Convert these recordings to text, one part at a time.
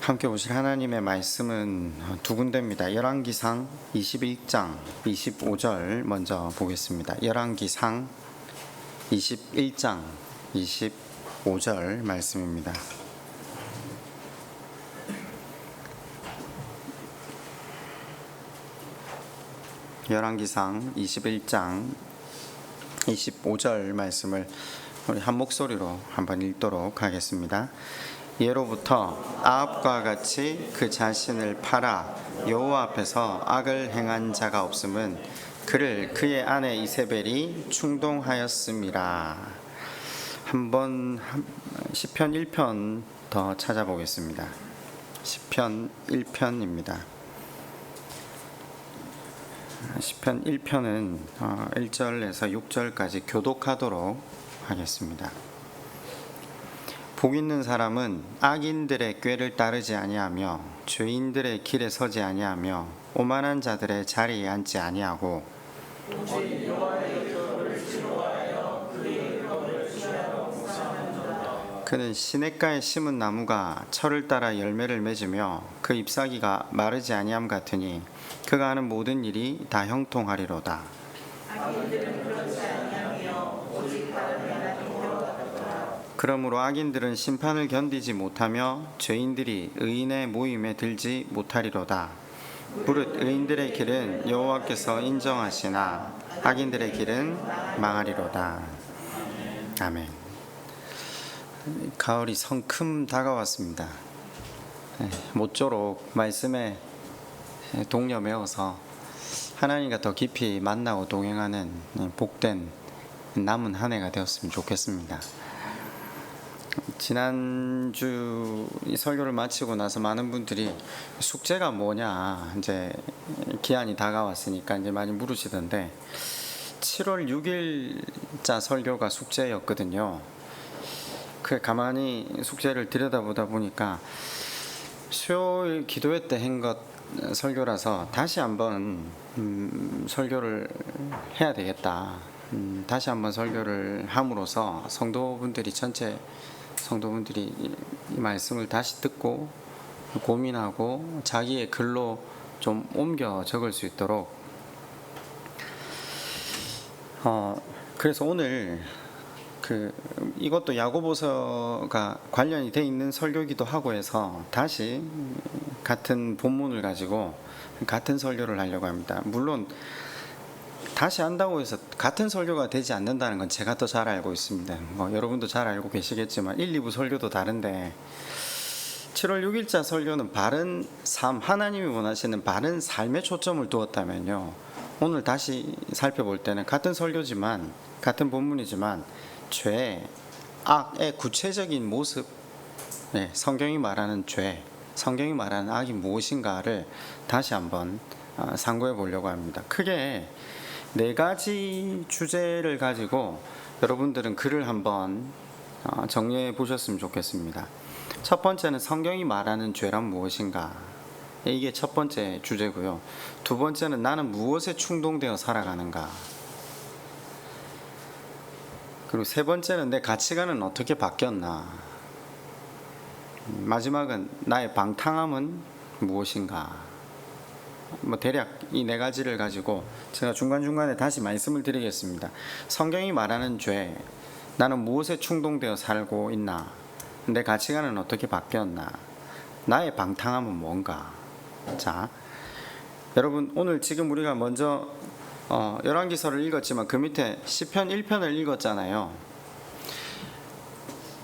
함께 보실 하나님의 말씀은 두 군데입니다. 열왕기상 21장 25절 먼저 보겠습니다. 열왕기상 21장 25절 말씀입니다. 열왕기상 21장 25절 말씀을 우리 한 목소리로 한번 읽도록 하겠습니다. 예로부터 아합과 같이 그 자신을 팔아 여호와 앞에서 악을 행한 자가 없음은 그를 그의 아내 이세벨이 충동하였음이라. 한번 시편 1편 더 찾아보겠습니다. 시편 1편입니다. 시편 1편은 1절에서 6절까지 교독하도록 하겠습니다. 복 있는 사람은 악인들의 꾀를 따르지 아니하며 죄인들의 길에 서지 아니하며 오만한 자들의 자리에 앉지 아니하고 그는 시냇가에 심은 나무가 철을 따라 열매를 맺으며 그 잎사귀가 마르지 아니함 같으니 그가 하는 모든 일이 다 형통하리로다. 그러므로 악인들은 심판을 견디지 못하며 죄인들이 의인의 모임에 들지 못하리로다. 무릇 의인들의 길은 여호와께서 인정하시나 악인들의 길은 망하리로다. 아멘. 가을이 성큼 다가왔습니다. 모쪼록 말씀에 동념해서 하나님과 더 깊이 만나고 동행하는 복된 남은 한 해가 되었으면 좋겠습니다. 지난주 이 설교를 마치고 나서 많은 분들이 숙제가 뭐냐, 이제 기한이 다가왔으니까 이제 많이 물으시던데 7월 6일자 설교가 숙제였거든요. 그 가만히 숙제를 들여다보다 보니까 수요일 기도회 때 한 것 설교라서 다시 한번 설교를 해야 되겠다. 다시 한번 설교를 함으로써 전체 성도분들이 이 말씀을 다시 듣고 고민하고 자기의 글로 좀 옮겨 적을 수 있도록 그래서 오늘 이것도 야고보서가 관련이 돼 있는 설교기도 하고 해서 다시 같은 본문을 가지고 같은 설교를 하려고 합니다. 물론 다시 한다고 해서 같은 설교가 되지 않는다는 건 제가 더 잘 알고 있습니다. 여러분도 잘 알고 계시겠지만 1, 2부 설교도 다른데 7월 6일자 설교는 바른 삶, 하나님이 원하시는 바른 삶에 초점을 두었다면요, 오늘 다시 살펴볼 때는 같은 설교지만 같은 본문이지만 죄, 악의 구체적인 모습, 성경이 말하는 죄, 성경이 말하는 악이 무엇인가를 다시 한번 상고해 보려고 합니다. 크게 4가지 주제를 가지고 여러분들은 글을 한번 정리해 보셨으면 좋겠습니다. 첫 번째는 성경이 말하는 죄란 무엇인가, 이게 첫 번째 주제고요. 두 번째는 나는 무엇에 충동되어 살아가는가, 그리고 세 번째는 내 가치관은 어떻게 바뀌었나, 마지막은 나의 방탕함은 무엇인가. 대략 이 4가지를 가지고 제가 중간중간에 다시 말씀을 드리겠습니다. 성경이 말하는 죄, 나는 무엇에 충동되어 살고 있나, 내 가치관은 어떻게 바뀌었나, 나의 방탕함은 뭔가. 자, 여러분, 오늘 지금 우리가 먼저 열왕기서를 읽었지만 그 밑에 시편 1편을 읽었잖아요.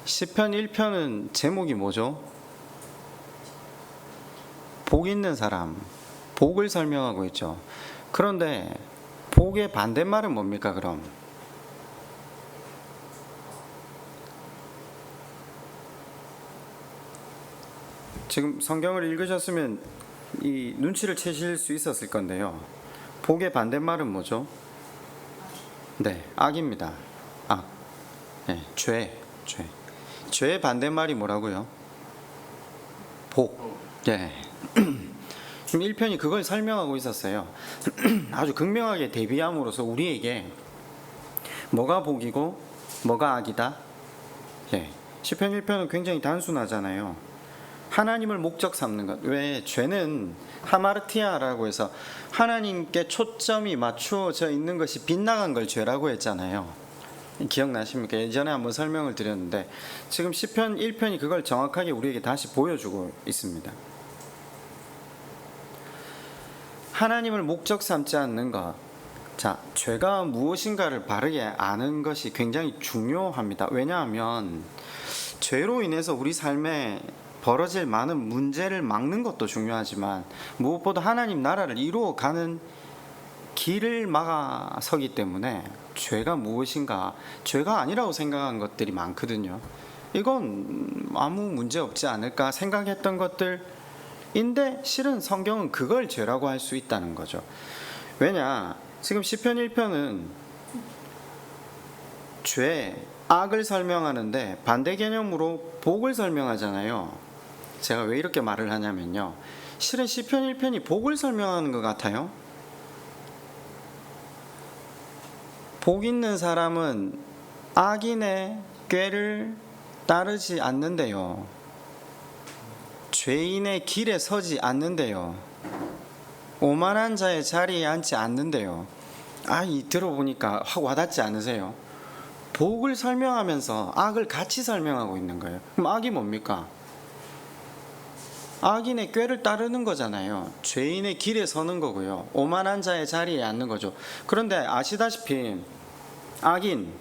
시편 1편은 제목이 뭐죠? 복 있는 사람, 복을 설명하고 있죠. 그런데 복의 반대말은 뭡니까 그럼? 지금 성경을 읽으셨으면 이 눈치를 채실 수 있었을 건데요. 복의 반대말은 뭐죠? 네, 악입니다. 악. 죄. 죄의 반대말이 뭐라고요? 복. 지금 1편이 그걸 설명하고 있었어요. 아주 극명하게 대비함으로써 우리에게 뭐가 복이고 뭐가 악이다. 시편 1편은 굉장히 단순하잖아요. 하나님을 목적 삼는 것. 왜 죄는 하마르티아라고 해서 하나님께 초점이 맞추어져 있는 것이 빗나간 걸 죄라고 했잖아요. 기억나십니까? 예전에 한번 설명을 드렸는데 지금 시편 1편이 그걸 정확하게 우리에게 다시 보여주고 있습니다. 하나님을 목적 삼지 않는 것. 자, 죄가 무엇인가를 바르게 아는 것이 굉장히 중요합니다. 왜냐하면 죄로 인해서 우리 삶에 벌어질 많은 문제를 막는 것도 중요하지만 무엇보다 하나님 나라를 이루어가는 길을 막아서기 때문에 죄가 무엇인가, 죄가 아니라고 생각한 것들이 많거든요. 이건 아무 문제 없지 않을까 생각했던 것들인데 실은 성경은 그걸 죄라고 할 수 있다는 거죠. 왜냐, 지금 시편 1편은 죄, 악을 설명하는데 반대 개념으로 복을 설명하잖아요. 제가 왜 이렇게 말을 하냐면요, 실은 시편 1편이 복을 설명하는 것 같아요. 복 있는 사람은 악인의 꾀를 따르지 않는데요, 죄인의 길에 서지 않는데요, 오만한 자의 자리에 앉지 않는데요. 이 들어보니까 확 와닿지 않으세요? 복을 설명하면서 악을 같이 설명하고 있는 거예요. 그럼 악이 뭡니까? 악인의 꾀를 따르는 거잖아요. 죄인의 길에 서는 거고요. 오만한 자의 자리에 앉는 거죠. 그런데 아시다시피 악인,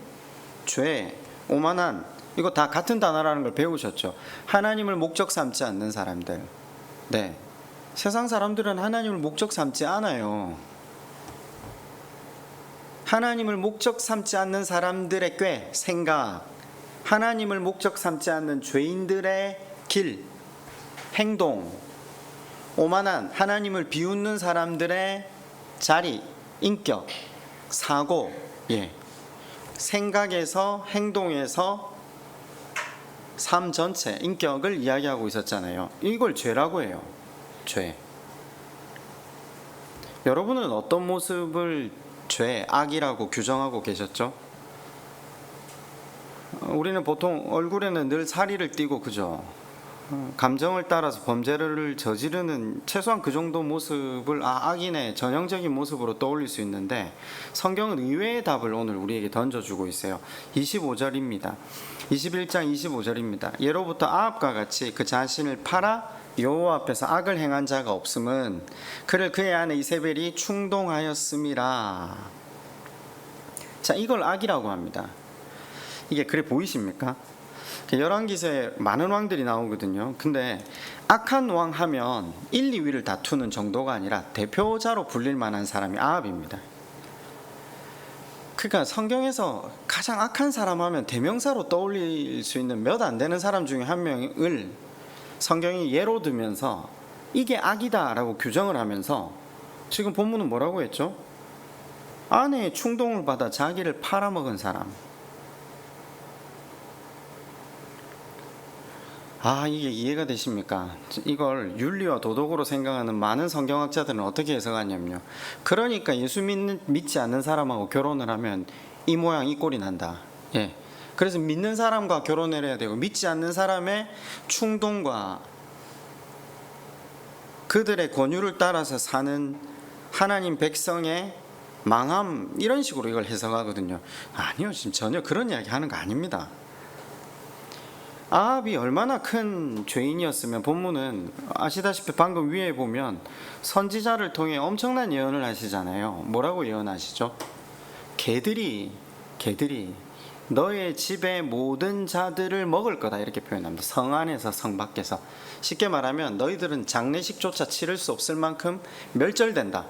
죄, 오만한, 이거 다 같은 단어라는 걸 배우셨죠? 하나님을 목적 삼지 않는 사람들. 네, 세상 사람들은 하나님을 목적 삼지 않아요. 하나님을 목적 삼지 않는 사람들의 꾀, 생각, 하나님을 목적 삼지 않는 죄인들의 길, 행동, 오만한 하나님을 비웃는 사람들의 자리, 인격, 사고, 생각에서 행동에서 삶 전체, 인격을 이야기하고 있었잖아요. 이걸 죄라고 해요. 죄. 여러분은 어떤 모습을 죄, 악이라고 규정하고 계셨죠? 우리는 보통 얼굴에는 늘 살이를 띠고, 그죠? 감정을 따라서 범죄를 저지르는 최소한 그 정도 모습을 악인의 전형적인 모습으로 떠올릴 수 있는데, 성경은 의외의 답을 오늘 우리에게 던져주고 있어요. 25절입니다. 21장 25절입니다. 예로부터 아합과 같이 그 자신을 팔아 여호와 앞에서 악을 행한 자가 없음은 그를 그의 아내 이세벨이 충동하였음이라. 자, 이걸 악이라고 합니다. 이게 그래 보이십니까? 열왕기서에 많은 왕들이 나오거든요. 근데 악한 왕 하면 1, 2위를 다투는 정도가 아니라 대표자로 불릴 만한 사람이 아합입니다. 그러니까 성경에서 가장 악한 사람 하면 대명사로 떠올릴 수 있는 몇 안 되는 사람 중에 한 명을 성경이 예로 들면서 이게 악이다 라고 규정을 하면서, 지금 본문은 뭐라고 했죠? 아내의 충동을 받아 자기를 팔아먹은 사람. 이게 이해가 되십니까? 이걸 윤리와 도덕으로 생각하는 많은 성경학자들은 어떻게 해석하냐면요, 그러니까 예수 믿지 않는 사람하고 결혼을 하면 이 모양 이 꼴이 난다. 그래서 믿는 사람과 결혼을 해야 되고, 믿지 않는 사람의 충동과 그들의 권유를 따라서 사는 하나님 백성의 망함, 이런 식으로 이걸 해석하거든요. 아니요, 지금 전혀 그런 이야기 하는 거 아닙니다. 아합이 얼마나 큰 죄인이었으면, 본문은 아시다시피 방금 위에 보면 선지자를 통해 엄청난 예언을 하시잖아요. 뭐라고 예언하시죠? 개들이 너의 집의 모든 자들을 먹을 거다, 이렇게 표현합니다. 성 안에서 성 밖에서. 쉽게 말하면 너희들은 장례식조차 치를 수 없을 만큼 멸절된다.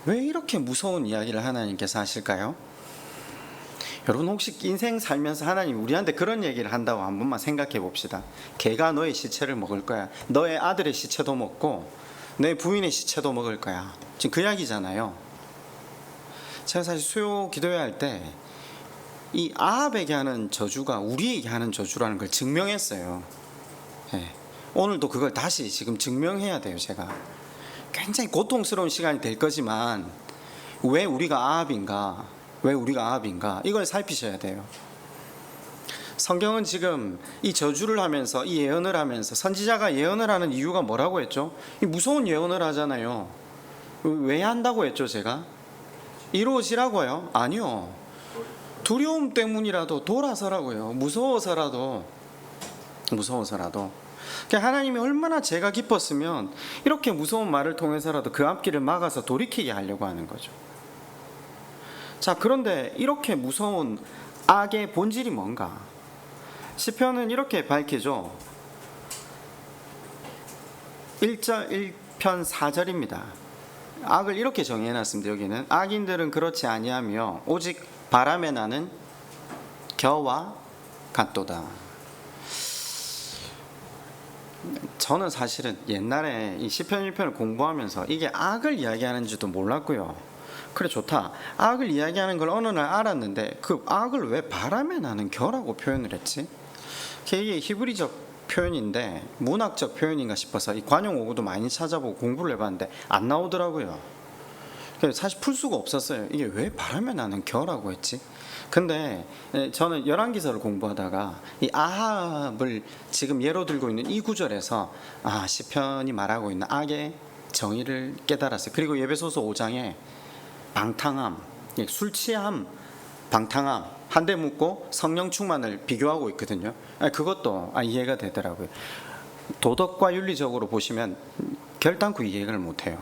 왜 이렇게 무서운 이야기를 하나님께서 하실까요? 여러분, 혹시 인생 살면서 하나님 우리한테 그런 얘기를 한다고 한 번만 생각해 봅시다. 개가 너의 시체를 먹을 거야. 너의 아들의 시체도 먹고 내 부인의 시체도 먹을 거야. 지금 그 이야기잖아요. 제가 사실 수요 기도회 할 때 이 아합에게 하는 저주가 우리에게 하는 저주라는 걸 증명했어요. 오늘도 그걸 다시 지금 증명해야 돼요. 제가 굉장히 고통스러운 시간이 될 거지만 왜 우리가 아합인가, 이걸 살피셔야 돼요. 성경은 지금 이 저주를 하면서 이 예언을 하면서 선지자가 예언을 하는 이유가 뭐라고 했죠? 이 무서운 예언을 하잖아요. 왜 한다고 했죠, 제가? 이루어지라고요? 아니요. 두려움 때문이라도 돌아서라고요. 무서워서라도. 그러니까 하나님이 얼마나 죄가 깊었으면 이렇게 무서운 말을 통해서라도 그 앞길을 막아서 돌이키게 하려고 하는 거죠. 자, 그런데 이렇게 무서운 악의 본질이 뭔가? 시편은 이렇게 밝히죠. 1편 4절입니다. 악을 이렇게 정해놨습니다. 여기는 악인들은 그렇지 아니하며 오직 바람에 나는 겨와 같도다. 저는 사실은 옛날에 이 시편 1편을 공부하면서 이게 악을 이야기하는 줄도 몰랐고요. 그래, 좋다. 악을 이야기하는 걸 어느 날 알았는데 그 악을 왜 바람에 나는 겨라고 표현을 했지? 이게 히브리적 표현인데 문학적 표현인가 싶어서 이 관용 어구도 많이 찾아보고 공부를 해봤는데 안 나오더라고요. 사실 풀 수가 없었어요. 이게 왜 바람에 나는 겨라고 했지? 근데 저는 열왕기서를 공부하다가 이 아합을 지금 예로 들고 있는 이 구절에서 시편이 말하고 있는 악의 정의를 깨달았어요. 그리고 에베소서 5장에 방탕함, 술 취함, 방탕함 한 대 묶고 성령 충만을 비교하고 있거든요. 그것도 이해가 되더라고요. 도덕과 윤리적으로 보시면 결단코 이해를 못해요.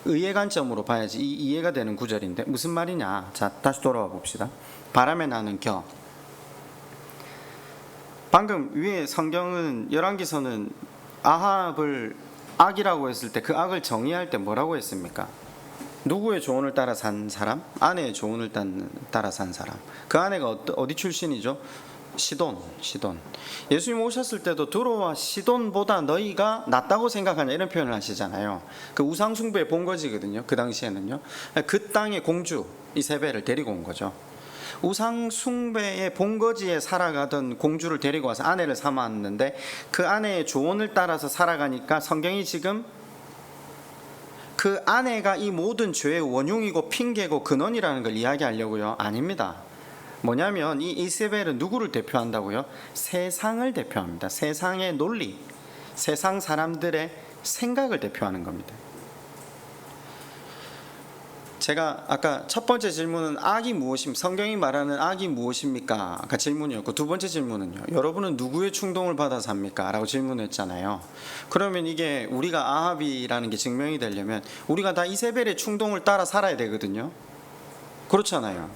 의의 관점으로 봐야지 이해가 되는 구절인데 무슨 말이냐. 자, 다시 돌아와 봅시다. 바람에 나는 겨. 방금 위에 성경은 열왕기서는 아합을 악이라고 했을 때 그 악을 정의할 때 뭐라고 했습니까? 누구의 조언을 따라 산 사람? 아내의 조언을 따라 산 사람. 그 아내가 어디 출신이죠? 시돈. 예수님 오셨을 때도 두로와 시돈보다 너희가 낫다고 생각하냐 이런 표현을 하시잖아요. 그 우상 숭배의 본거지거든요. 그 당시에는요. 그 땅의 공주 이세벨을 데리고 온 거죠. 우상 숭배의 본거지에 살아가던 공주를 데리고 와서 아내를 삼았는데 그 아내의 조언을 따라서 살아가니까 성경이 지금 그 아내가 이 모든 죄의 원흉이고 핑계고 근원이라는 걸 이야기하려고요? 아닙니다. 뭐냐면 이 이세벨은 누구를 대표한다고요? 세상을 대표합니다. 세상의 논리, 세상 사람들의 생각을 대표하는 겁니다. 제가 아까 첫 번째 질문은 악이 무엇입니까? 성경이 말하는 악이 무엇입니까? 아까 질문이었고, 두 번째 질문은요, 여러분은 누구의 충동을 받아서 합니까? 라고 질문했잖아요. 그러면 이게 우리가 아합이라는 게 증명이 되려면 우리가 다 이세벨의 충동을 따라 살아야 되거든요. 그렇잖아요.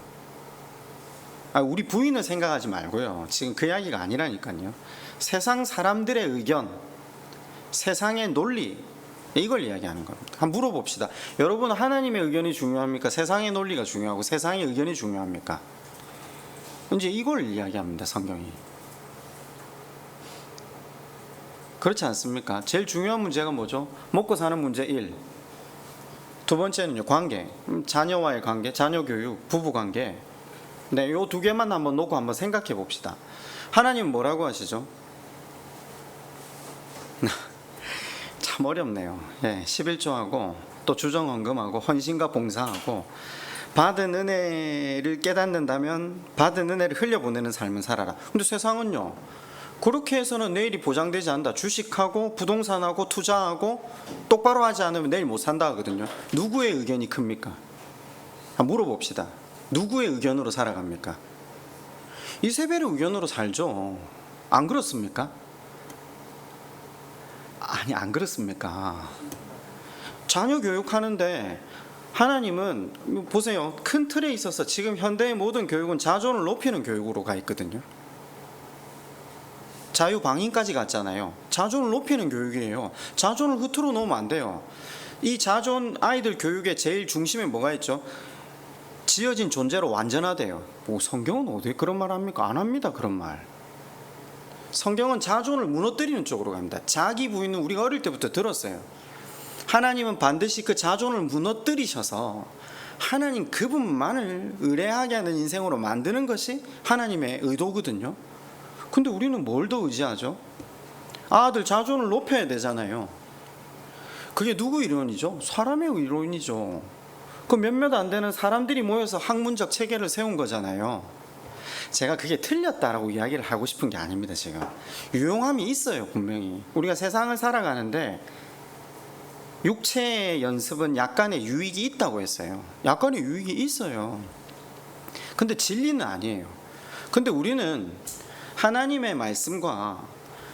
우리 부인을 생각하지 말고요. 지금 그 이야기가 아니라니까요. 세상 사람들의 의견, 세상의 논리, 이걸 이야기하는 겁니다. 한번 물어봅시다. 여러분, 하나님의 의견이 중요합니까? 세상의 논리가 중요하고 세상의 의견이 중요합니까? 이제 이걸 이야기합니다, 성경이. 그렇지 않습니까? 제일 중요한 문제가 뭐죠? 먹고 사는 문제 1. 두 번째는요, 관계. 자녀와의 관계, 자녀 교육, 부부 관계. 네, 요 두 개만 한번 놓고 한번 생각해 봅시다. 하나님 뭐라고 하시죠? 참 어렵네요. 11조하고 또 주정헌금하고 헌신과 봉사하고 받은 은혜를 깨닫는다면 받은 은혜를 흘려보내는 삶을 살아라. 근데 세상은요, 그렇게 해서는 내일이 보장되지 않는다. 주식하고 부동산하고 투자하고 똑바로 하지 않으면 내일 못 산다 하거든요. 누구의 의견이 큽니까? 한번 물어봅시다. 누구의 의견으로 살아갑니까? 이세벨의 의견으로 살죠. 안 그렇습니까? 아니, 안 그렇습니까? 자녀 교육하는데 하나님은 보세요. 큰 틀에 있어서 지금 현대의 모든 교육은 자존을 높이는 교육으로 가 있거든요. 자유방임까지 갔잖아요. 자존을 높이는 교육이에요. 자존을 흐트러 놓으면 안 돼요. 이 자존, 아이들 교육의 제일 중심에 뭐가 있죠? 지어진 존재로 완전하대요. 성경은 어디 그런 말 합니까? 안 합니다, 그런 말. 성경은 자존을 무너뜨리는 쪽으로 갑니다. 자기 부인은 우리가 어릴 때부터 들었어요. 하나님은 반드시 그 자존을 무너뜨리셔서 하나님 그분만을 의뢰하게 하는 인생으로 만드는 것이 하나님의 의도거든요. 근데 우리는 뭘 더 의지하죠? 아들 자존을 높여야 되잖아요. 그게 누구 이론이죠? 사람의 이론이죠. 그 몇몇 안 되는 사람들이 모여서 학문적 체계를 세운 거잖아요. 제가 그게 틀렸다라고 이야기를 하고 싶은 게 아닙니다. 제가 유용함이 있어요. 분명히 우리가 세상을 살아가는데 육체의 연습은 약간의 유익이 있다고 했어요. 약간의 유익이 있어요. 근데 진리는 아니에요. 근데 우리는 하나님의 말씀과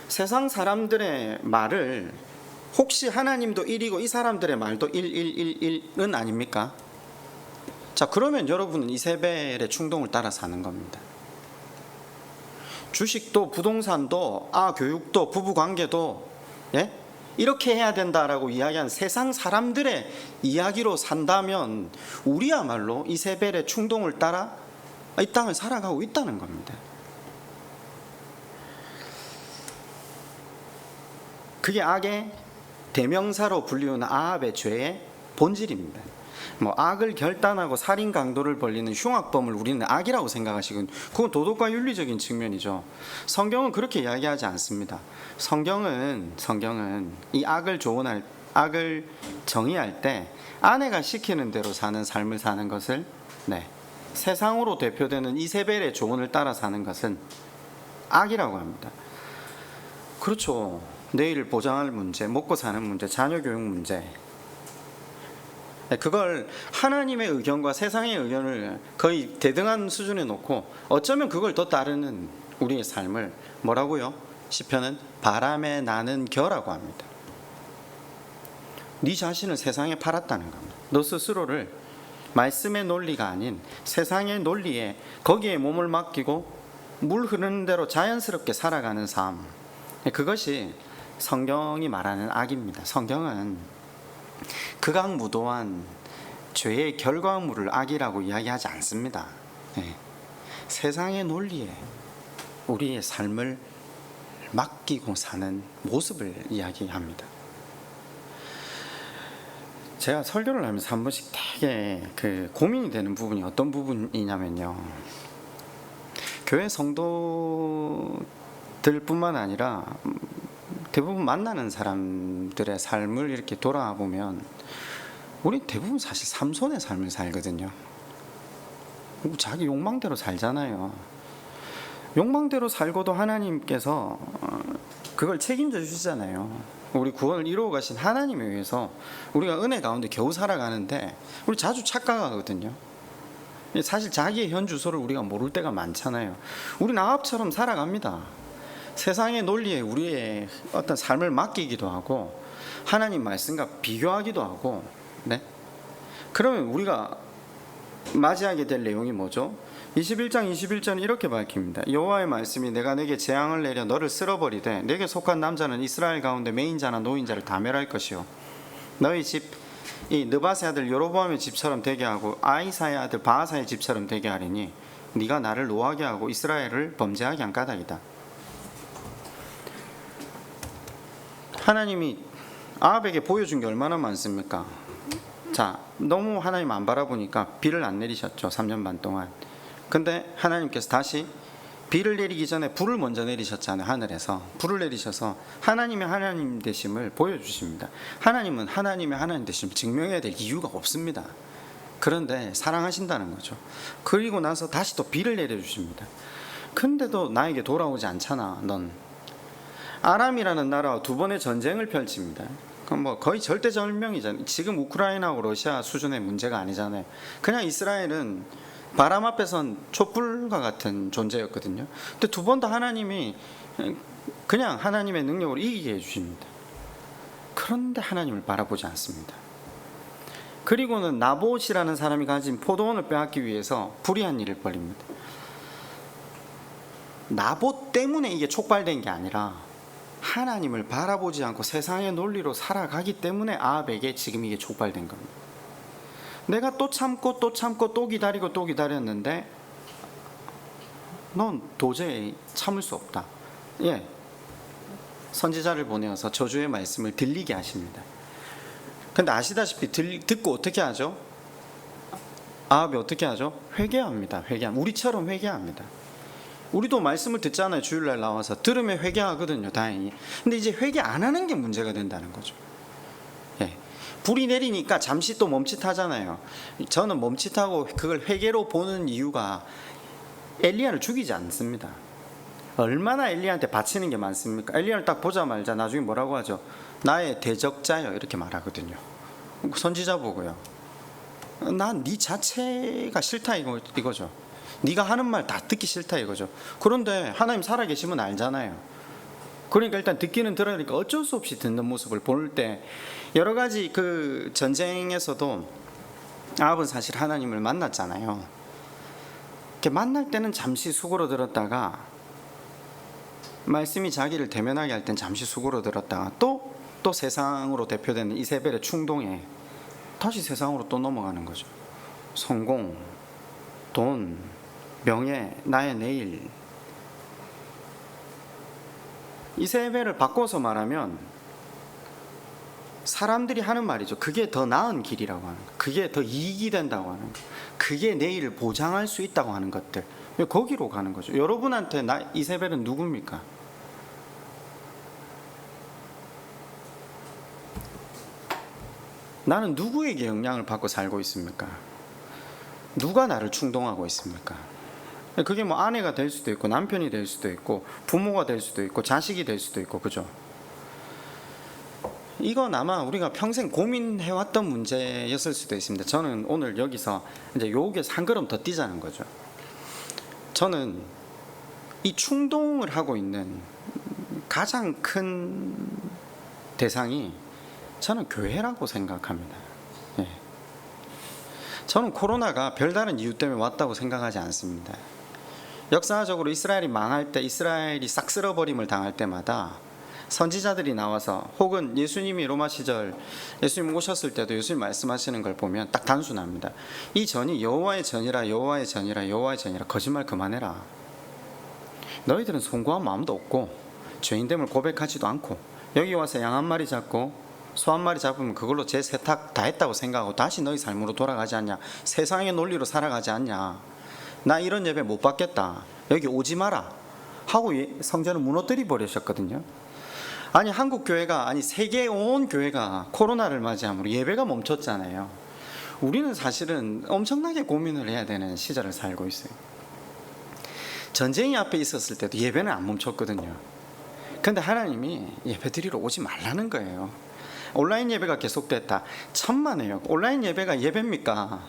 세상 사람들의 말을, 혹시 하나님도 1이고 이 사람들의 말도 1은 아닙니까? 자, 그러면 여러분은 이세벨의 충동을 따라 사는 겁니다. 주식도 부동산도 교육도 부부관계도, 예? 이렇게 해야 된다라고 이야기한 세상 사람들의 이야기로 산다면 우리야말로 이세벨의 충동을 따라 이 땅을 살아가고 있다는 겁니다. 그게 악의 대명사로 불리우는 아합의 죄의 본질입니다. 악을 결단하고 살인 강도를 벌리는 흉악범을 우리는 악이라고 생각하시군. 그건 도덕과 윤리적인 측면이죠. 성경은 그렇게 이야기하지 않습니다. 성경은 이 악을 정의할 때 아내가 시키는 대로 사는 삶을 사는 것을, 세상으로 대표되는 이세벨의 조언을 따라 사는 것은 악이라고 합니다. 그렇죠. 내일을 보장할 문제, 먹고 사는 문제, 자녀 교육 문제, 그걸 하나님의 의견과 세상의 의견을 거의 대등한 수준에 놓고 어쩌면 그걸 더 따르는 우리의 삶을 뭐라고요? 시편은 바람에 나는 겨라고 합니다. 네 자신을 세상에 팔았다는 겁니다. 너 스스로를 말씀의 논리가 아닌 세상의 논리에, 거기에 몸을 맡기고 물 흐르는 대로 자연스럽게 살아가는 삶, 그것이 성경이 말하는 악입니다. 성경은 극악무도한 죄의 결과물을 악이라고 이야기하지 않습니다. 세상의 논리에 우리의 삶을 맡기고 사는 모습을 이야기합니다. 제가 설교를 하면서 한 번씩 되게 고민이 되는 부분이 어떤 부분이냐면요, 교회 성도들뿐만 아니라 대부분 만나는 사람들의 삶을 이렇게 돌아보면 우리 대부분 사실 삼손의 삶을 살거든요. 자기 욕망대로 살잖아요. 욕망대로 살고도 하나님께서 그걸 책임져 주시잖아요. 우리 구원을 이루어 가신 하나님에 의해서 우리가 은혜 가운데 겨우 살아가는데 우리 자주 착각하거든요. 사실 자기의 현 주소를 우리가 모를 때가 많잖아요. 우리는 아합처럼 살아갑니다. 세상의 논리에 우리의 어떤 삶을 맡기기도 하고 하나님 말씀과 비교하기도 하고, 그러면 우리가 맞이하게 될 내용이 뭐죠? 21장 21절은 이렇게 밝힙니다. 여호와의 말씀이 내가 내게 재앙을 내려 너를 쓸어버리되 내게 속한 남자는 이스라엘 가운데 매인자나 노인자를 다 멸할 것이요 너희 집 이 느바세 아들 여로보암의 집처럼 되게 하고 아이사의 아들 바하사의 집처럼 되게 하리니 네가 나를 노하게 하고 이스라엘을 범죄하게 한 까닭이다. 하나님이 아합에게 보여준 게 얼마나 많습니까? 자, 너무 하나님 안 바라보니까 비를 안 내리셨죠. 3년 반 동안. 근데 하나님께서 다시 비를 내리기 전에 불을 먼저 내리셨잖아요. 하늘에서 불을 내리셔서 하나님의 하나님 되심을 보여주십니다. 하나님은 하나님의 하나님 되심을 증명해야 될 이유가 없습니다. 그런데 사랑하신다는 거죠. 그리고 나서 다시 또 비를 내려주십니다. 근데도 나에게 돌아오지 않잖아. 넌 아람이라는 나라와 두 번의 전쟁을 펼칩니다. 그럼 거의 절대절명이잖아요. 지금 우크라이나하고 러시아 수준의 문제가 아니잖아요. 그냥 이스라엘은 바람 앞에선 촛불과 같은 존재였거든요. 근데 두 번 다 하나님이 그냥 하나님의 능력으로 이기게 해주십니다. 그런데 하나님을 바라보지 않습니다. 그리고는 나봇이라는 사람이 가진 포도원을 빼앗기 위해서 불의한 일을 벌입니다. 나봇 때문에 이게 촉발된 게 아니라 하나님을 바라보지 않고 세상의 논리로 살아가기 때문에 아합에게 지금 이게 촉발된 겁니다. 내가 또 참고 또 참고 또 기다리고 또 기다렸는데 넌 도저히 참을 수 없다. 선지자를 보내어서 저주의 말씀을 들리게 하십니다. 근데 아시다시피 듣고 어떻게 하죠? 아합이 어떻게 하죠? 회개합니다. 우리처럼 회개합니다. 우리도 말씀을 듣잖아요. 주일날 나와서 들으면 회개하거든요. 다행히. 근데 이제 회개 안 하는 게 문제가 된다는 거죠. 불이 내리니까 잠시 또 멈칫하잖아요. 저는 멈칫하고 그걸 회개로 보는 이유가 엘리야를 죽이지 않습니다. 얼마나 엘리야한테 바치는 게 많습니까? 엘리야를 딱 보자마자 나중에 뭐라고 하죠? 나의 대적자여 이렇게 말하거든요. 선지자 보고요. 난 네 자체가 싫다 이거죠. 네가 하는 말 다 듣기 싫다 이거죠. 그런데 하나님 살아계시면 알잖아요. 그러니까 일단 듣기는 들으니까 어쩔 수 없이 듣는 모습을 볼 때 여러 가지 그 전쟁에서도 아합은 사실 하나님을 만났잖아요. 이렇게 만날 때는 잠시 수그러들었다가 말씀이 자기를 대면하게 할 땐 잠시 수그러들었다가 또 세상으로 대표되는 이세벨의 충동에 다시 세상으로 또 넘어가는 거죠. 성공, 돈, 명예, 나의 내일. 이세벨을 바꿔서 말하면 사람들이 하는 말이죠. 그게 더 나은 길이라고 하는 거, 그게 더 이익이 된다고 하는 거, 그게 내일을 보장할 수 있다고 하는 것들, 거기로 가는 거죠. 여러분한테 이세벨은 누굽니까? 나는 누구에게 영향을 받고 살고 있습니까? 누가 나를 충동하고 있습니까? 그게 뭐 아내가 될 수도 있고 남편이 될 수도 있고 부모가 될 수도 있고 자식이 될 수도 있고, 그죠? 이건 아마 우리가 평생 고민해왔던 문제였을 수도 있습니다. 저는 오늘 여기서 이제 요기에서 한 걸음 더 뛰자는 거죠. 저는 이 충동을 하고 있는 가장 큰 대상이 저는 교회라고 생각합니다. 예. 저는 코로나가 별다른 이유 때문에 왔다고 생각하지 않습니다. 역사적으로 이스라엘이 망할 때, 이스라엘이 싹 쓸어버림을 당할 때마다 선지자들이 나와서, 혹은 예수님이 로마 시절 예수님 오셨을 때도 예수님 말씀하시는 걸 보면 딱 단순합니다. 이 전이 여호와의 전이라, 여호와의 전이라, 여호와의 전이라. 거짓말 그만해라. 너희들은 송구한 마음도 없고 죄인됨을 고백하지도 않고 여기 와서 양 한 마리 잡고 소 한 마리 잡으면 그걸로 제 세탁 다 했다고 생각하고 다시 너희 삶으로 돌아가지 않냐? 세상의 논리로 살아가지 않냐? 나 이런 예배 못 받겠다. 여기 오지 마라 하고 성전을 무너뜨려 버리셨거든요. 아니 한국 교회가, 아니 세계 온 교회가 코로나를 맞이함으로 예배가 멈췄잖아요. 우리는 사실은 엄청나게 고민을 해야 되는 시절을 살고 있어요. 전쟁이 앞에 있었을 때도 예배는 안 멈췄거든요. 근데 하나님이 예배 드리러 오지 말라는 거예요. 온라인 예배가 계속됐다. 천만에요. 온라인 예배가 예배입니까?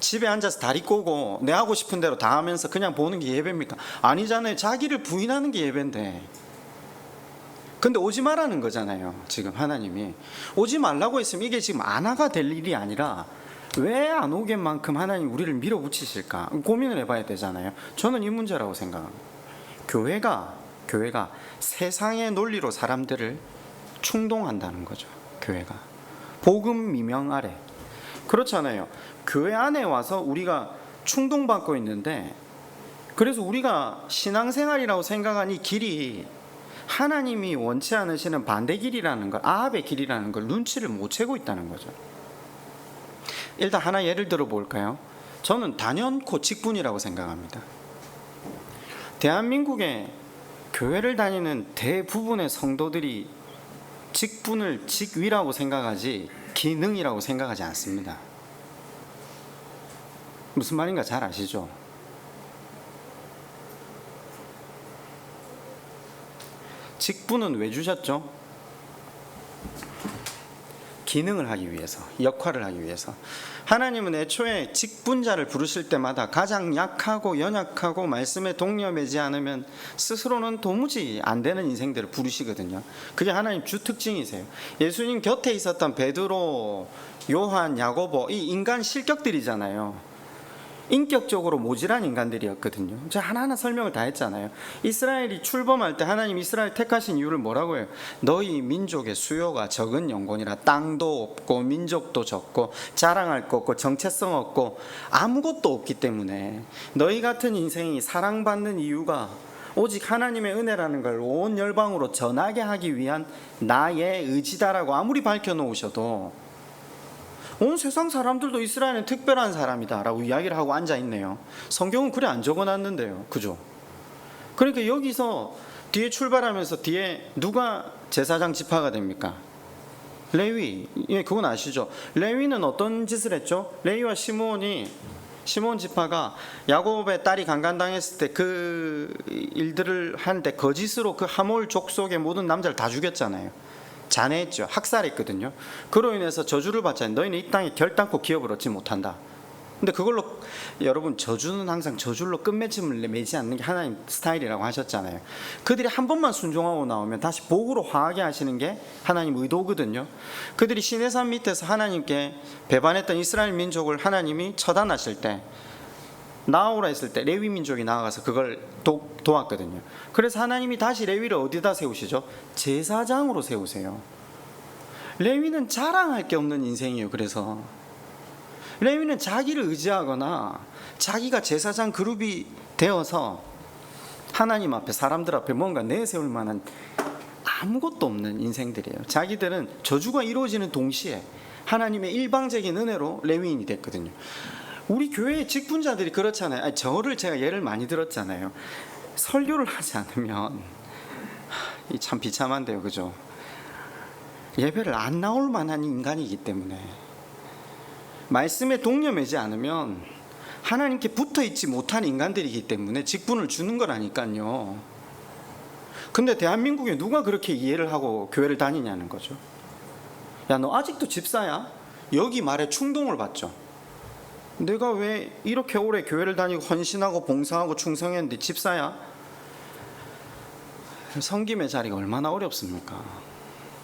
집에 앉아서 다리 꼬고 내 하고 싶은 대로 다 하면서 그냥 보는 게 예배입니까? 아니잖아요. 자기를 부인하는 게 예배인데. 근데 오지 말라는 거잖아요. 지금 하나님이 오지 말라고 했으면 이게 지금 안화가 될 일이 아니라 왜 안 오게만큼 하나님 우리를 밀어붙이실까 고민을 해봐야 되잖아요. 저는 이 문제라고 생각합니다. 교회가 세상의 논리로 사람들을 충동한다는 거죠. 교회가 복음 미명 아래, 그렇잖아요. 교회 안에 와서 우리가 충동받고 있는데, 그래서 우리가 신앙생활이라고 생각한 이 길이 하나님이 원치 않으시는 반대 길이라는 걸, 아합의 길이라는 걸 눈치를 못 채고 있다는 거죠. 일단 하나 예를 들어 볼까요? 저는 단연코 직분이라고 생각합니다. 대한민국의 교회를 다니는 대부분의 성도들이 직분을 직위라고 생각하지 기능이라고 생각하지 않습니다. 무슨 말인가 잘 아시죠? 직분은 왜 주셨죠? 기능을 하기 위해서, 역할을 하기 위해서. 하나님은 애초에 직분자를 부르실 때마다 가장 약하고 연약하고 말씀에 동력매지 않으면 스스로는 도무지 안 되는 인생들을 부르시거든요. 그게 하나님 주 특징이세요. 예수님 곁에 있었던 베드로, 요한, 야고보, 이 인간 실격들이잖아요. 인격적으로 모질한 인간들이었거든요. 제가 하나하나 설명을 다 했잖아요. 이스라엘이 출범할 때 하나님 이스라엘 택하신 이유를 뭐라고 해요? 너희 민족의 수요가 적은 영혼이라. 땅도 없고 민족도 적고 자랑할 거 없고 정체성 없고 아무것도 없기 때문에 너희 같은 인생이 사랑받는 이유가 오직 하나님의 은혜라는 걸 온 열방으로 전하게 하기 위한 나의 의지다라고 아무리 밝혀놓으셔도 온 세상 사람들도 이스라엘은 특별한 사람이다 라고 이야기를 하고 앉아있네요. 성경은 그래 안 적어놨는데요. 그죠? 그러니까 여기서 뒤에 출발하면서 뒤에 누가 제사장 지파가 됩니까? 레위. 예, 그건 아시죠? 레위는 어떤 짓을 했죠? 레위와 시므온이 시몬 지파가 야곱의 딸이 강간당했을 때 그 일들을 하는데 거짓으로 그 하몰 족속의 모든 남자를 다 죽였잖아요. 잔해했죠. 학살했거든요. 그로 인해서 저주를 받잖아요. 너희는 이 땅에 결단코 기업을 얻지 못한다. 근데 그걸로 여러분, 저주는 항상 저줄로 끝맺음을 맺지 않는 게 하나님 스타일이라고 하셨잖아요. 그들이 한 번만 순종하고 나오면 다시 복으로 화하게 하시는 게 하나님 의도거든요. 그들이 시내산 밑에서 하나님께 배반했던 이스라엘 민족을 하나님이 처단하실 때, 나오라 했을 때 레위 민족이 나아가서 그걸 도왔거든요. 그래서 하나님이 다시 레위를 어디다 세우시죠? 제사장으로 세우세요. 레위는 자랑할 게 없는 인생이에요. 그래서 레위는 자기를 의지하거나 자기가 제사장 그룹이 되어서 하나님 앞에, 사람들 앞에 뭔가 내세울 만한 아무것도 없는 인생들이에요. 자기들은 저주가 이루어지는 동시에 하나님의 일방적인 은혜로 레위인이 됐거든요. 우리 교회의 직분자들이 그렇잖아요. 저를 제가 예를 많이 들었잖아요. 설교를 하지 않으면 참 비참한데요, 그죠? 예배를 안 나올 만한 인간이기 때문에, 말씀에 동념하지 않으면 하나님께 붙어있지 못한 인간들이기 때문에 직분을 주는 거라니까요. 근데 대한민국에 누가 그렇게 이해를 하고 교회를 다니냐는 거죠. 야, 너 아직도 집사야? 여기 말에 충동을 받죠. 내가 왜 이렇게 오래 교회를 다니고 헌신하고 봉사하고 충성했는데 집사야? 섬김의 자리가 얼마나 어렵습니까?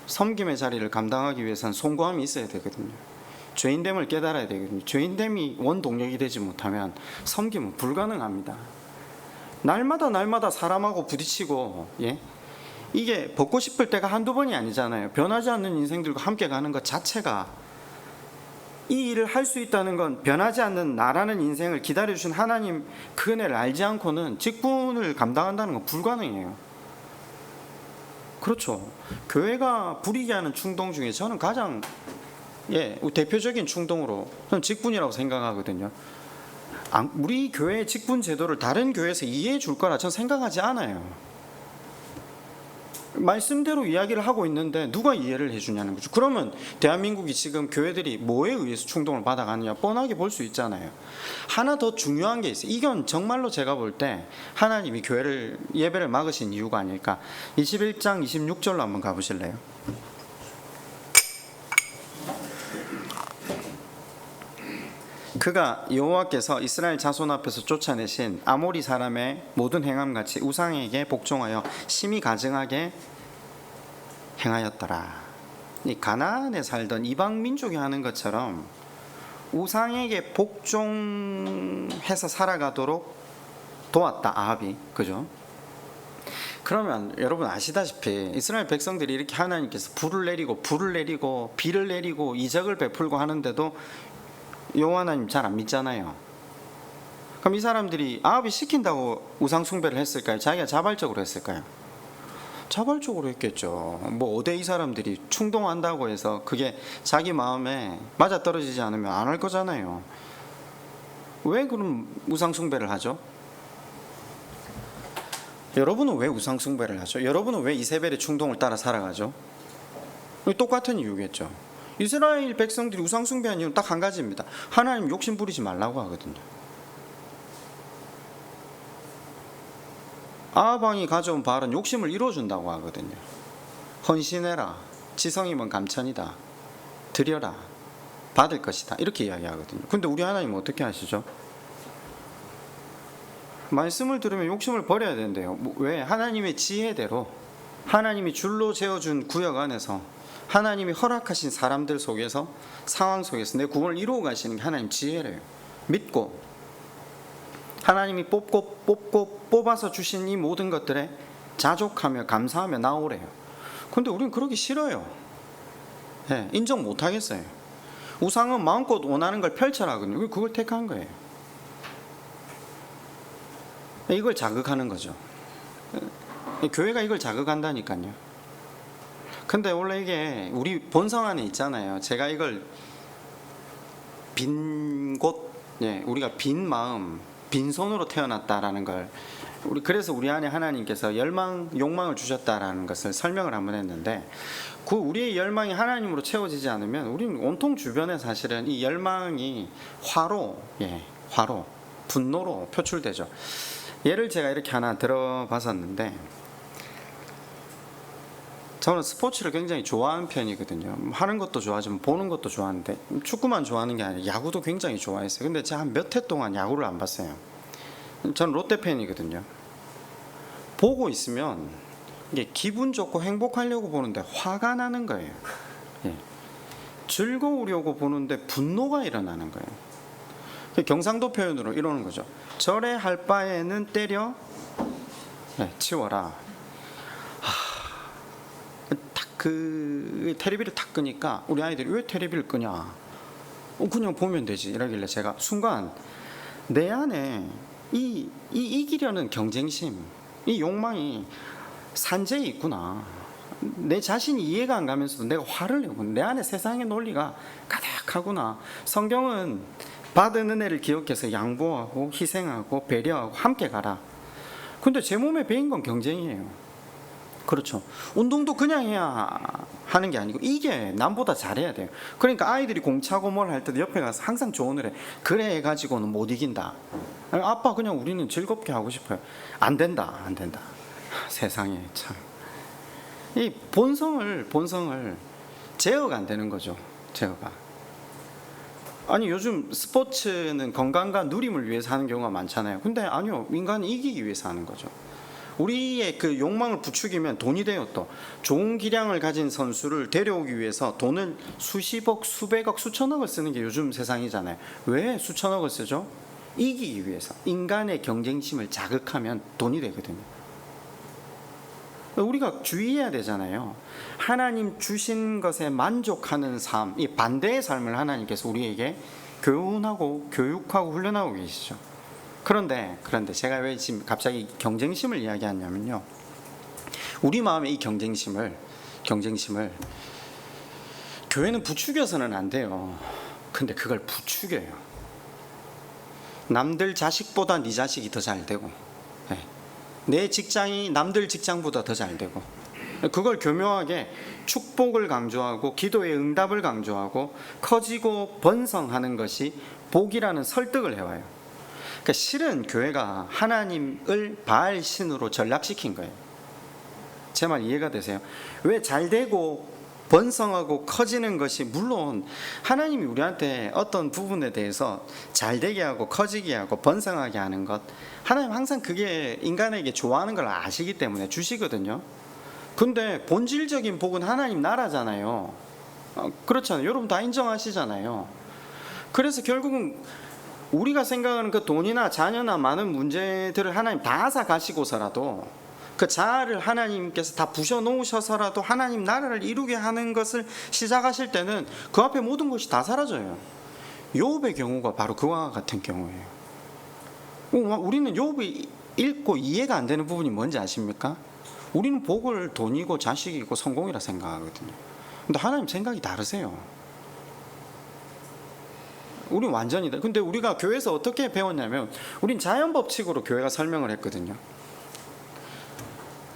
섬김의 자리를 감당하기 위해서는 송구함이 있어야 되거든요. 죄인됨을 깨달아야 되거든요. 죄인됨이 원동력이 되지 못하면 섬김은 불가능합니다. 날마다 사람하고 부딪히고, 이게 벗고 싶을 때가 한두 번이 아니잖아요. 변하지 않는 인생들과 함께 가는 것 자체가, 이 일을 할 수 있다는 건 변하지 않는 나라는 인생을 기다려주신 하나님 그 은혜를 알지 않고는 직분을 감당한다는 건 불가능해요. 그렇죠. 교회가 부리게 하는 충동 중에 저는 가장 대표적인 충동으로 저는 직분이라고 생각하거든요. 우리 교회의 직분 제도를 다른 교회에서 이해해 줄 거라 저는 생각하지 않아요. 말씀대로 이야기를 하고 있는데 누가 이해를 해주냐는 거죠. 그러면 대한민국이 지금 교회들이 뭐에 의해서 충동을 받아가느냐 뻔하게 볼 수 있잖아요. 하나 더 중요한 게 있어요. 이건 정말로 제가 볼 때 하나님이 예배를 막으신 이유가 아닐까. 21장 26절로 한번 가보실래요? 그가 여호와께서 이스라엘 자손 앞에서 쫓아내신 아모리 사람의 모든 행함같이 우상에게 복종하여 심히 가증하게 행하였더라. 이 가나안에 살던 이방 민족이 하는 것처럼 우상에게 복종해서 살아가도록 도왔다, 아합이. 그죠? 그러면 여러분 아시다시피 이스라엘 백성들이 이렇게 하나님께서 불을 내리고 비를 내리고 이적을 베풀고 하는데도 여호와 하나님 잘 안 믿잖아요. 그럼 이 사람들이 아합이 시킨다고 우상 숭배를 했을까요? 자기가 자발적으로 했을까요? 자발적으로 했겠죠. 뭐 어디 이 사람들이 충동한다고 해서 그게 자기 마음에 맞아떨어지지 않으면 안 할 거잖아요. 왜 그럼 우상 숭배를 하죠? 여러분은 왜 우상 숭배를 하죠? 여러분은 왜 이세벨의 충동을 따라 살아가죠? 똑같은 이유겠죠. 이스라엘 백성들이 우상 숭배한 이유는 딱 한 가지입니다. 하나님 욕심 부리지 말라고 하거든요. 아합 왕이 가져온 바알은 욕심을 이루어준다고 하거든요. 헌신해라, 지성이면 감천이다, 드려라, 받을 것이다, 이렇게 이야기하거든요. 근데 우리 하나님은 어떻게 하시죠? 말씀을 들으면 욕심을 버려야 된대요. 왜? 하나님의 지혜대로, 하나님이 줄로 재어준 구역 안에서, 하나님이 허락하신 사람들 속에서, 상황 속에서 내 구원을 이루어 가시는 게 하나님 지혜래요. 믿고 하나님이 뽑아서 주신 이 모든 것들에 자족하며 감사하며 나오래요. 근데 우리는 그러기 싫어요. 인정 못 하겠어요. 우상은 마음껏 원하는 걸 펼쳐라거든요. 그걸 택한 거예요. 이걸 자극하는 거죠. 교회가 이걸 자극한다니까요. 근데 원래 이게 우리 본성 안에 있잖아요. 제가 이걸 우리가 빈 마음, 빈손으로 태어났다라는 걸, 그래서 우리 안에 하나님께서 욕망을 주셨다라는 것을 설명을 한번 했는데, 그 우리의 열망이 하나님으로 채워지지 않으면 우리는 온통 주변에 사실은 이 열망이 화로, 화로, 분노로 표출되죠. 예를 제가 이렇게 하나 들어봤었는데, 저는 스포츠를 굉장히 좋아하는 편이거든요. 하는 것도 좋아하지만 보는 것도 좋아하는데, 축구만 좋아하는 게 아니라 야구도 굉장히 좋아했어요. 근데 제가 한 몇 해 동안 야구를 안 봤어요. 저는 롯데 팬이거든요. 보고 있으면 이게 기분 좋고 행복하려고 보는데 화가 나는 거예요. 예. 즐거우려고 보는데 분노가 일어나는 거예요. 경상도 표현으로 이러는 거죠. 절에 할 바에는 때려 치워라. 그 테레비를 탁 끄니까 우리 아이들이 왜 테레비를 끄냐, 그냥 보면 되지 이러길래 제가 순간 내 안에 이 이기려는 경쟁심, 이 욕망이 산재에 있구나. 내 자신이 이해가 안 가면서도 내가 화를 내고 내 안에 세상의 논리가 가득하구나. 성경은 받은 은혜를 기억해서 양보하고 희생하고 배려하고 함께 가라. 근데 제 몸에 배인 건 경쟁이에요. 그렇죠. 운동도 그냥 해야 하는 게 아니고 이게 남보다 잘해야 돼요. 그러니까 아이들이 공 차고 뭘 할 때도 옆에 가서 항상 조언을 해. 그래 해가지고는 못 이긴다. 아빠 그냥 우리는 즐겁게 하고 싶어요. 안 된다. 세상에 참. 이 본성을 제어가 안 되는 거죠. 제어가. 아니 요즘 스포츠는 건강과 누림을 위해서 하는 경우가 많잖아요. 근데 아니요, 인간이 이기기 위해서 하는 거죠. 우리의 그 욕망을 부추기면 돈이 돼요. 또 좋은 기량을 가진 선수를 데려오기 위해서 돈을 수십억, 수백억, 수천억을 쓰는 게 요즘 세상이잖아요. 왜 수천억을 쓰죠? 이기기 위해서. 인간의 경쟁심을 자극하면 돈이 되거든요. 우리가 주의해야 되잖아요. 하나님 주신 것에 만족하는 삶, 이 반대의 삶을 하나님께서 우리에게 교훈하고 교육하고 훈련하고 계시죠. 그런데 제가 왜 지금 갑자기 경쟁심을 이야기하냐면요, 우리 마음의 이 경쟁심을 교회는 부추겨서는 안 돼요. 근데 그걸 부추겨요. 남들 자식보다 네 자식이 더 잘 되고, 내 직장이 남들 직장보다 더 잘 되고, 그걸 교묘하게 축복을 강조하고 기도의 응답을 강조하고 커지고 번성하는 것이 복이라는 설득을 해와요. 그러니까 실은 교회가 하나님을 바알 신으로 전락시킨 거예요. 제 말 이해가 되세요? 왜 잘되고 번성하고 커지는 것이, 물론 하나님이 우리한테 어떤 부분에 대해서 잘되게 하고 커지게 하고 번성하게 하는 것, 하나님 항상 그게 인간에게 좋아하는 걸 아시기 때문에 주시거든요. 근데 본질적인 복은 하나님 나라잖아요. 그렇잖아요. 여러분 다 인정하시잖아요. 그래서 결국은 우리가 생각하는 그 돈이나 자녀나 많은 문제들을 하나님 다 앗아 가시고서라도, 그 자아를 하나님께서 다 부셔 놓으셔서라도 하나님 나라를 이루게 하는 것을 시작하실 때는 그 앞에 모든 것이 다 사라져요. 욥의 경우가 바로 그와 같은 경우예요. 우리는 욥이 읽고 이해가 안 되는 부분이 뭔지 아십니까? 우리는 복을 돈이고 자식이고 성공이라 생각하거든요. 근데 하나님 생각이 다르세요. 우린 완전히. 근데 우리가 교회에서 어떻게 배웠냐면, 우린 자연 법칙으로 교회가 설명을 했거든요.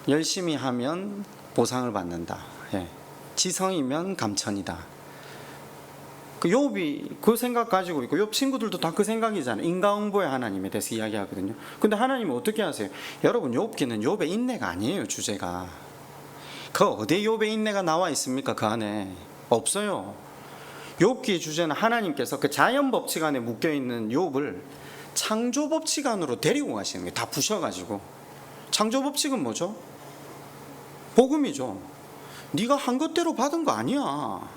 열심히 하면 보상을 받는다. 지성이면 감천이다. 그 욥이 그 생각 가지고 있고, 욥 친구들도 다 그 생각이잖아요. 인과응보의 하나님에 대해서 이야기하거든요. 근데 하나님은 어떻게 하세요? 여러분, 욥기는 욥의 인내가 아니에요. 주제가 그 어디에 욥의 인내가 나와 있습니까? 그 안에 없어요. 욥기의 주제는 하나님께서 그 자연 법칙 안에 묶여있는 욥을 창조 법칙 안으로 데리고 가시는 거예요. 다 부셔가지고. 창조 법칙은 뭐죠? 복음이죠. 네가 한 것대로 받은 거 아니야.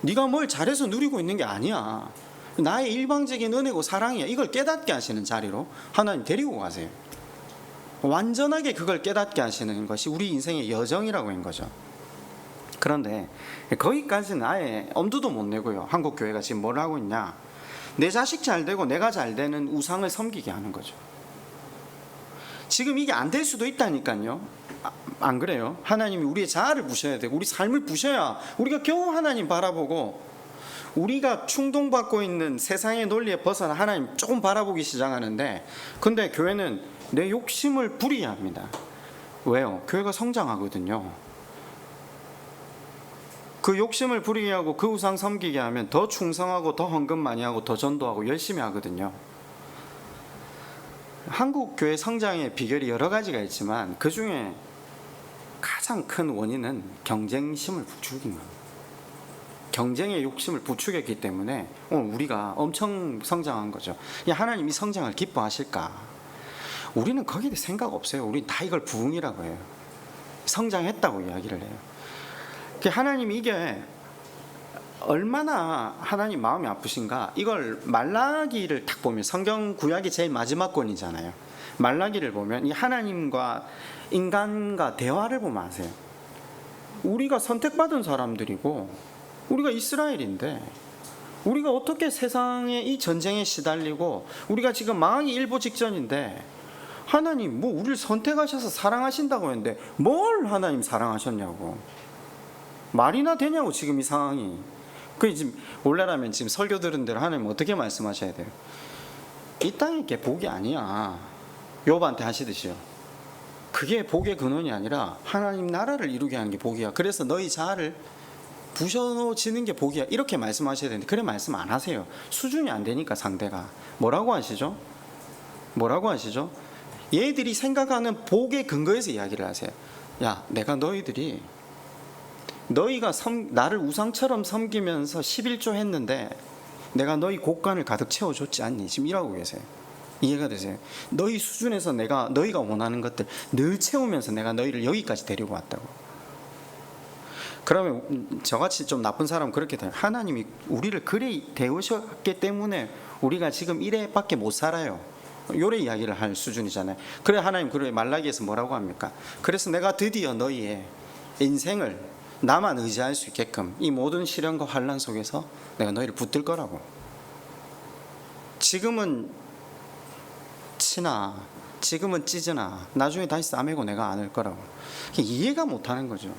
네가 뭘 잘해서 누리고 있는 게 아니야. 나의 일방적인 은혜고 사랑이야. 이걸 깨닫게 하시는 자리로 하나님 데리고 가세요. 완전하게 그걸 깨닫게 하시는 것이 우리 인생의 여정이라고 하는 거죠. 그런데 거기까지는 아예 엄두도 못 내고요. 한국 교회가 지금 뭘 하고 있냐, 내 자식 잘 되고 내가 잘 되는 우상을 섬기게 하는 거죠. 지금 이게 안 될 수도 있다니까요. 안 그래요? 하나님이 우리의 자아를 부셔야 되고 우리 삶을 부셔야 우리가 겨우 하나님 바라보고, 우리가 충동받고 있는 세상의 논리에 벗어나 하나님 조금 바라보기 시작하는데, 근데 교회는 내 욕심을 부리게 합니다. 왜요? 교회가 성장하거든요. 그 욕심을 부리게 하고 그 우상 섬기게 하면 더 충성하고 더 헌금 많이 하고 더 전도하고 열심히 하거든요. 한국 교회 성장의 비결이 여러 가지가 있지만 그 중에 가장 큰 원인은 경쟁심을 부추긴 겁니다. 경쟁의 욕심을 부추겼기 때문에 오늘 우리가 엄청 성장한 거죠. 하나님 이 성장을 기뻐하실까? 우리는 거기에 대해 생각 없어요. 우리는 다 이걸 부흥이라고 해요. 성장했다고 이야기를 해요. 하나님이 이게 얼마나 하나님 마음이 아프신가, 이걸 말라기를 딱 보면, 성경 구약이 제일 마지막 권이잖아요. 말라기를 보면 이 하나님과 인간과 대화를 보면 아세요. 우리가 선택받은 사람들이고 우리가 이스라엘인데 우리가 어떻게 세상의 이 전쟁에 시달리고 우리가 지금 망하기 일보 직전인데 하나님 뭐 우리를 선택하셔서 사랑하신다고 했는데 뭘 하나님 사랑하셨냐고, 말이나 되냐고 지금 이 상황이. 지금 원래라면 지금 설교 들은 대로 하나님 어떻게 말씀하셔야 돼요? 이 땅이 게 복이 아니야. 욥한테 하시듯이요. 그게 복의 근원이 아니라 하나님 나라를 이루게 하는 게 복이야. 그래서 너희 자아를 부셔지는 게 복이야. 이렇게 말씀하셔야 되는데 그래 말씀 안 하세요. 수준이 안 되니까 상대가. 뭐라고 하시죠? 뭐라고 하시죠? 얘들이 생각하는 복의 근거에서 이야기를 하세요. 야, 내가 너희가 나를 우상처럼 섬기면서 11조 했는데 내가 너희 곳간을 가득 채워줬지 않니? 지금 이러고 계세요. 이해가 되세요? 너희 수준에서 너희가 원하는 것들 늘 채우면서 내가 너희를 여기까지 데리고 왔다고. 그러면 저같이 좀 나쁜 사람은 그렇게 돼요. 하나님이 우리를 그래 대우셨기 때문에 우리가 지금 이래밖에 못 살아요. 요래 이야기를 할 수준이잖아요. 그래 하나님 그래 말라기에서 뭐라고 합니까? 그래서 내가 드디어 너희의 인생을 나만 의지할 수 있게끔 이 모든 시련과 환난 속에서 내가 너희를 붙들 거라고. 지금은 치나 지금은 찢으나 나중에 다시 싸매고 내가 안을 거라고. 이해가 못하는 거죠.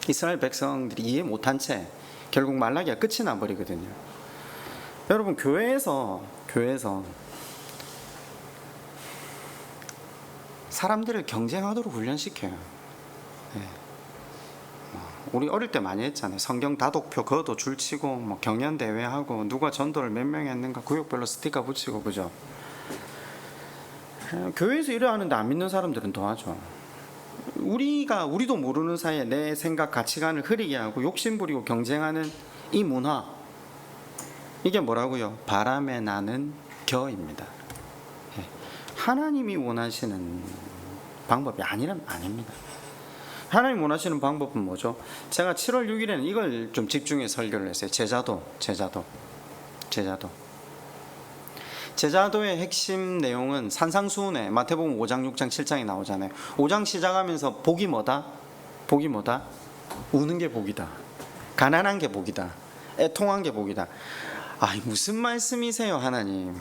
이스라엘 백성들이 이해 못한 채 결국 말라기가 끝이 나버리거든요. 여러분 교회에서 사람들을 경쟁하도록 훈련시켜요. 네. 우리 어릴 때 많이 했잖아요. 성경 다독표 그것도 줄치고 뭐 경연대회하고 누가 전도를 몇 명 했는가 구역별로 스티커 붙이고, 그죠? 교회에서 이래 하는데 안 믿는 사람들은 도와줘. 우리도 모르는 사이에 내 생각 가치관을 흐리게 하고 욕심부리고 경쟁하는 이 문화, 이게 뭐라고요? 바람에 나는 겨입니다. 하나님이 원하시는 방법이 아닙니다. 하나님 원하시는 방법은 뭐죠? 제가 7월 6일에는 이걸 좀 집중해 설교를 했어요. 제자도의 핵심 내용은 산상수훈에 마태복음 5장, 6장, 7장에 나오잖아요. 5장 시작하면서 복이 뭐다? 우는 게 복이다. 가난한 게 복이다. 애통한 게 복이다. 무슨 말씀이세요, 하나님?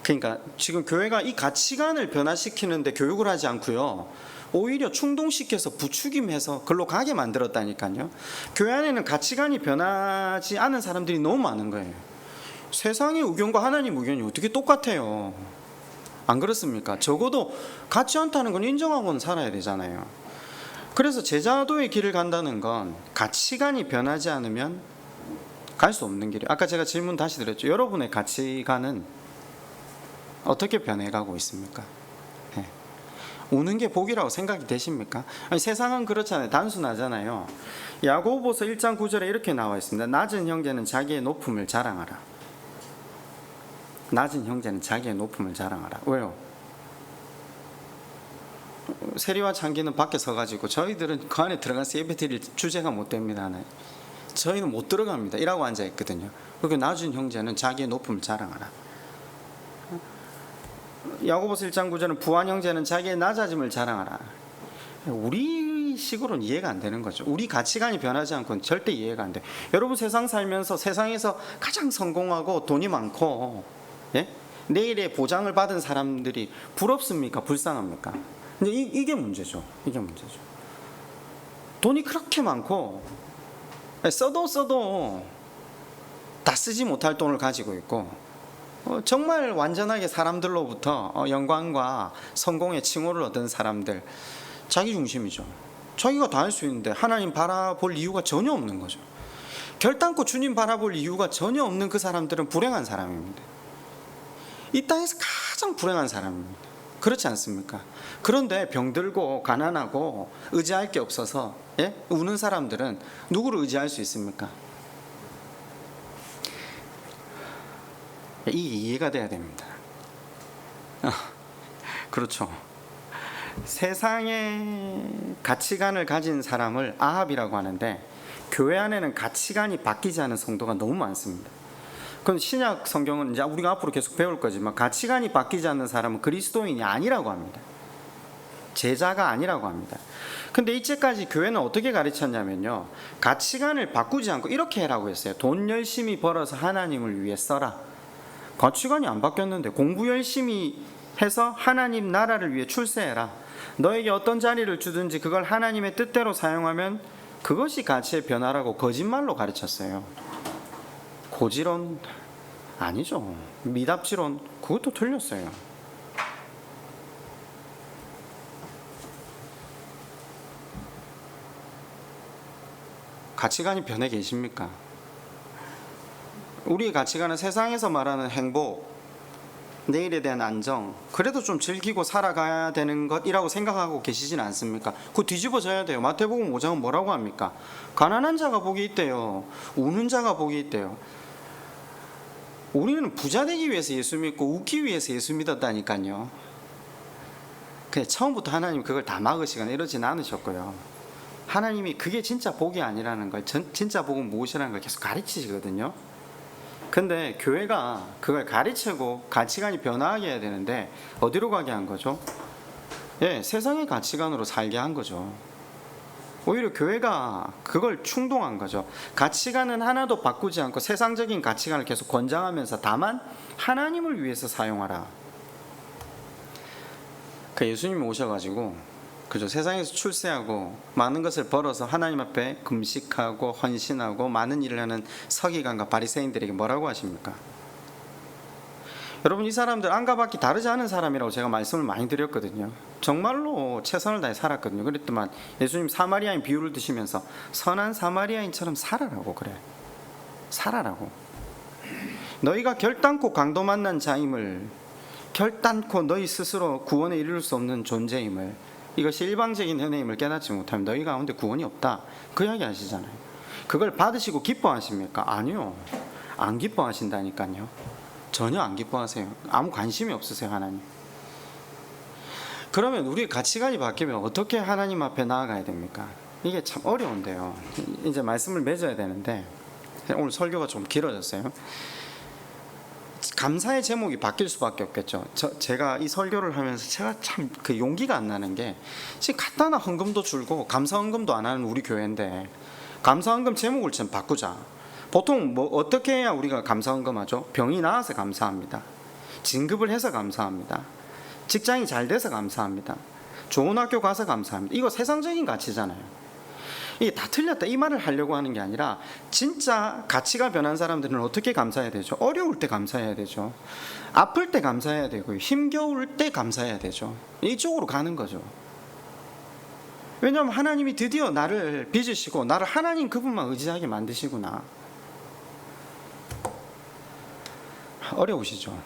그러니까 지금 교회가 이 가치관을 변화시키는데 교육을 하지 않고요, 오히려 충동시켜서 부추김해서 글로 가게 만들었다니까요. 교회 안에는 가치관이 변하지 않은 사람들이 너무 많은 거예요. 세상의 의견과 하나님 의견이 어떻게 똑같아요? 안 그렇습니까? 적어도 같지 않다는 건 인정하고는 살아야 되잖아요. 그래서 제자도의 길을 간다는 건 가치관이 변하지 않으면 갈 수 없는 길이에요. 아까 제가 질문 다시 드렸죠. 여러분의 가치관은 어떻게 변해가고 있습니까? 네. 우는 게 복이라고 생각이 되십니까? 세상은 그렇잖아요. 단순하잖아요. 야고보서 1장 9절에 이렇게 나와 있습니다. 낮은 형제는 자기의 높음을 자랑하라. 왜요? 세리와 창기는 밖에 서가지고 저희들은 그 안에 들어가서 예배 드릴 주제가 못 됩니다. 저희는 못 들어갑니다. 이라고 앉아있거든요. 그리고 낮은 형제는 자기의 높음을 자랑하라. 야고보서 1장 9절은 부한 형제는 자기의 낮아짐을 자랑하라. 우리 식으로는 이해가 안 되는 거죠. 우리 가치관이 변하지 않고는 절대 이해가 안 돼. 여러분 세상 살면서 세상에서 가장 성공하고 돈이 많고 내일의 보장을 받은 사람들이 부럽습니까? 불쌍합니까? 근데 이게 문제죠. 돈이 그렇게 많고 써도 다 쓰지 못할 돈을 가지고 있고 정말 완전하게 사람들로부터 영광과 성공의 칭호를 얻은 사람들, 자기 중심이죠. 자기가 다 할 수 있는데 하나님 바라볼 이유가 전혀 없는 거죠. 결단코 주님 바라볼 이유가 전혀 없는 그 사람들은 불행한 사람입니다. 이 땅에서 가장 불행한 사람입니다. 그렇지 않습니까? 그런데 병들고 가난하고 의지할 게 없어서 우는 사람들은 누구를 의지할 수 있습니까? 이게 이해가 돼야 됩니다. 그렇죠. 세상의 가치관을 가진 사람을 아합이라고 하는데, 교회 안에는 가치관이 바뀌지 않은 성도가 너무 많습니다. 그럼 신약 성경은 이제 우리가 앞으로 계속 배울 거지만, 가치관이 바뀌지 않는 사람은 그리스도인이 아니라고 합니다. 제자가 아니라고 합니다. 근데 이제까지 교회는 어떻게 가르쳤냐면요, 가치관을 바꾸지 않고 이렇게 해라고 했어요. 돈 열심히 벌어서 하나님을 위해 써라. 가치관이 안 바뀌었는데 공부 열심히 해서 하나님 나라를 위해 출세해라. 너에게 어떤 자리를 주든지 그걸 하나님의 뜻대로 사용하면 그것이 가치의 변화라고 거짓말로 가르쳤어요. 고지론 아니죠. 미답지론 그것도 틀렸어요. 가치관이 변해 계십니까? 우리의 가치관은 세상에서 말하는 행복, 내일에 대한 안정, 그래도 좀 즐기고 살아가야 되는 것이라고 생각하고 계시진 않습니까? 그거 뒤집어져야 돼요. 마태복음 5장은 뭐라고 합니까? 가난한 자가 복이 있대요. 우는 자가 복이 있대요. 우리는 부자 되기 위해서 예수 믿고 웃기 위해서 예수 믿었다니까요. 근데 처음부터 하나님 그걸 다 막으시거나 이러진 않으셨고요. 하나님이 그게 진짜 복이 아니라는 걸, 진짜 복은 무엇이라는 걸 계속 가르치시거든요. 근데 교회가 그걸 가르치고 가치관이 변화하게 해야 되는데 어디로 가게 한 거죠? 세상의 가치관으로 살게 한 거죠. 오히려 교회가 그걸 충동한 거죠. 가치관은 하나도 바꾸지 않고 세상적인 가치관을 계속 권장하면서 다만 하나님을 위해서 사용하라. 그 예수님이 오셔가지고 그죠, 세상에서 출세하고 많은 것을 벌어서 하나님 앞에 금식하고 헌신하고 많은 일을 하는 서기관과 바리새인들에게 뭐라고 하십니까? 여러분, 이 사람들 안과 밖이 다르지 않은 사람이라고 제가 말씀을 많이 드렸거든요. 정말로 최선을 다해 살았거든요. 그랬더만 예수님 사마리아인 비유를 드시면서 선한 사마리아인처럼 살아라고 그래. 살아라고. 너희가 결단코 강도 만난 자임을, 결단코 너희 스스로 구원에 이를 수 없는 존재임을, 이것이 일방적인 은혜임을 깨닫지 못하면 너희 가운데 구원이 없다. 그 이야기 하시잖아요. 그걸 받으시고 기뻐하십니까? 아니요. 안 기뻐하신다니까요. 전혀 안 기뻐하세요. 아무 관심이 없으세요, 하나님. 그러면 우리 가치관이 바뀌면 어떻게 하나님 앞에 나아가야 됩니까? 이게 참 어려운데요. 이제 말씀을 맺어야 되는데 오늘 설교가 좀 길어졌어요. 감사의 제목이 바뀔 수밖에 없겠죠. 제가 이 설교를 하면서 제가 참 그 용기가 안 나는 게, 지금 간단한 헌금도 줄고 감사 헌금도 안 하는 우리 교회인데 감사 헌금 제목을 좀 바꾸자. 보통 뭐 어떻게 해야 우리가 감사 헌금하죠? 병이 나아서 감사합니다. 진급을 해서 감사합니다. 직장이 잘 돼서 감사합니다. 좋은 학교 가서 감사합니다. 이거 세상적인 가치잖아요. 이게 다 틀렸다 이 말을 하려고 하는 게 아니라, 진짜 가치가 변한 사람들은 어떻게 감사해야 되죠? 어려울 때 감사해야 되죠. 아플 때 감사해야 되고요. 힘겨울 때 감사해야 되죠. 이쪽으로 가는 거죠. 왜냐하면 하나님이 드디어 나를 빚으시고 나를 하나님 그분만 의지하게 만드시구나. 어려우시죠?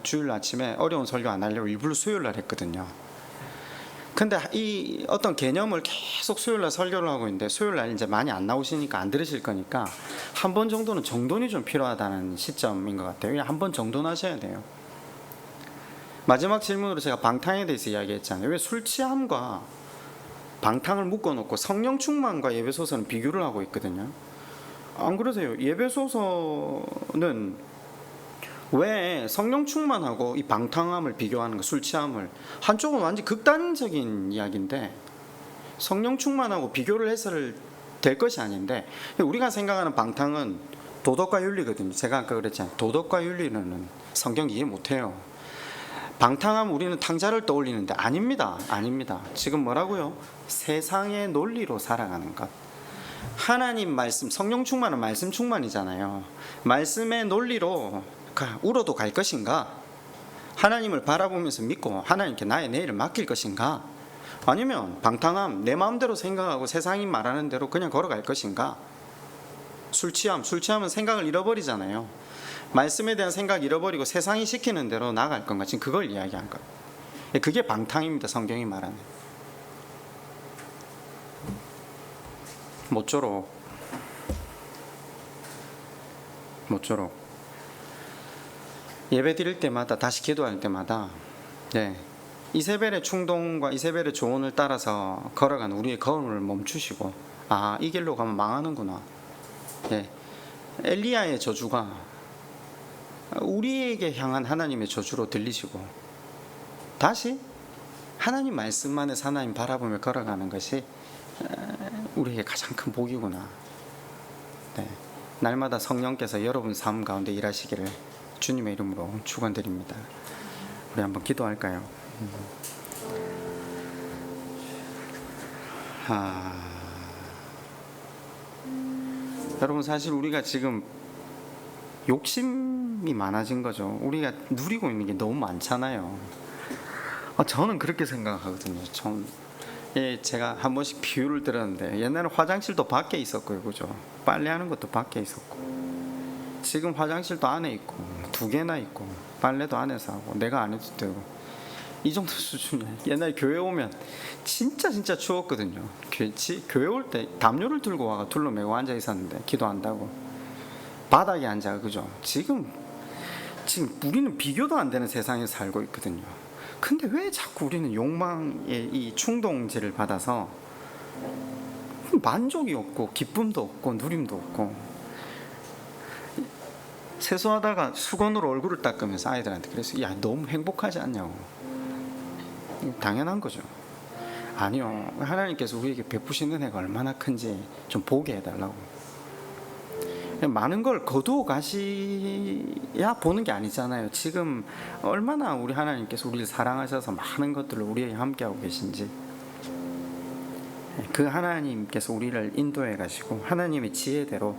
주일 아침에 어려운 설교 안 하려고 일부러 수요일 날 했거든요. 근데 이 어떤 개념을 계속 수요일날 설교를 하고 있는데, 수요일날 이제 많이 안 나오시니까 안 들으실 거니까 한 번 정도는 정돈이 좀 필요하다는 시점인 것 같아요. 한 번 정돈하셔야 돼요. 마지막 질문으로 제가 방탕에 대해서 이야기했잖아요. 왜 술 취함과 방탕을 묶어놓고 성령 충만과 예배소서는 비교를 하고 있거든요. 안 그러세요? 예배소서는 왜 성령 충만하고 이 방탕함을 비교하는 거, 술 취함을, 한쪽은 완전 극단적인 이야기인데 성령 충만하고 비교를 해서를 될 것이 아닌데, 우리가 생각하는 방탕은 도덕과 윤리거든요. 제가 아까 그랬잖아요. 도덕과 윤리는 성경 이해 못해요. 방탕하면 우리는 탕자를 떠올리는데 아닙니다. 아닙니다. 지금 뭐라고요? 세상의 논리로 살아가는 것. 하나님 말씀, 성령 충만은 말씀 충만이잖아요. 말씀의 논리로 울어도 갈 것인가? 하나님을 바라보면서 믿고 하나님께 나의 내일을 맡길 것인가? 아니면 방탕함, 내 마음대로 생각하고 세상이 말하는 대로 그냥 걸어갈 것인가? 술 취하면 생각을 잃어버리잖아요. 말씀에 대한 생각 잃어버리고 세상이 시키는 대로 나갈 건가? 지금 그걸 이야기한 거예요. 그게 방탕입니다. 성경이 말하는. 모쪼록 예배 드릴 때마다, 다시 기도할 때마다 이세벨의 충동과 이세벨의 조언을 따라서 걸어가는 우리의 걸음을 멈추시고, 이 길로 가면 망하는구나. 엘리야의 저주가 우리에게 향한 하나님의 저주로 들리시고, 다시 하나님 말씀만에서 하나님 바라보며 걸어가는 것이 우리에게 가장 큰 복이구나. 날마다 성령께서 여러분 삶 가운데 일하시기를 주님의 이름으로 축원드립니다. 우리 한번 기도할까요? 여러분, 사실 우리가 지금 욕심이 많아진 거죠. 우리가 누리고 있는 게 너무 많잖아요. 저는 그렇게 생각하거든요. 제가 한 번씩 비유를 들었는데, 옛날에 화장실도 밖에 있었고요, 그죠? 빨래하는 것도 밖에 있었고, 지금 화장실도 안에 있고, 2개나 있고, 빨래도 안에서 하고, 내가 안 해도 되고, 이 정도 수준이에요. 옛날에 교회 오면 진짜 추웠거든요. 교회 올 때 담요를 들고 와가 둘러매고 앉아 있었는데, 기도한다고 바닥에 앉아, 그죠? 지금 우리는 비교도 안 되는 세상에 살고 있거든요. 근데 왜 자꾸 우리는 욕망의 이 충동질을 받아서 만족이 없고 기쁨도 없고 누림도 없고, 세수하다가 수건으로 얼굴을 닦으면서 아이들한테 그래서, 야, 너무 행복하지 않냐고. 당연한 거죠. 아니요, 하나님께서 우리에게 베푸신 은혜가 얼마나 큰지 좀 보게 해달라고. 많은 걸 거두어 가시야 보는 게 아니잖아요. 지금 얼마나 우리 하나님께서 우리를 사랑하셔서 많은 것들을 우리에게 함께하고 계신지, 그 하나님께서 우리를 인도해 가시고 하나님의 지혜대로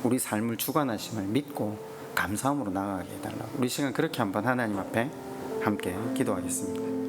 우리 삶을 주관하심을 믿고 감사함으로 나아가게 해달라고. 우리 시간 그렇게 한번 하나님 앞에 함께 기도하겠습니다.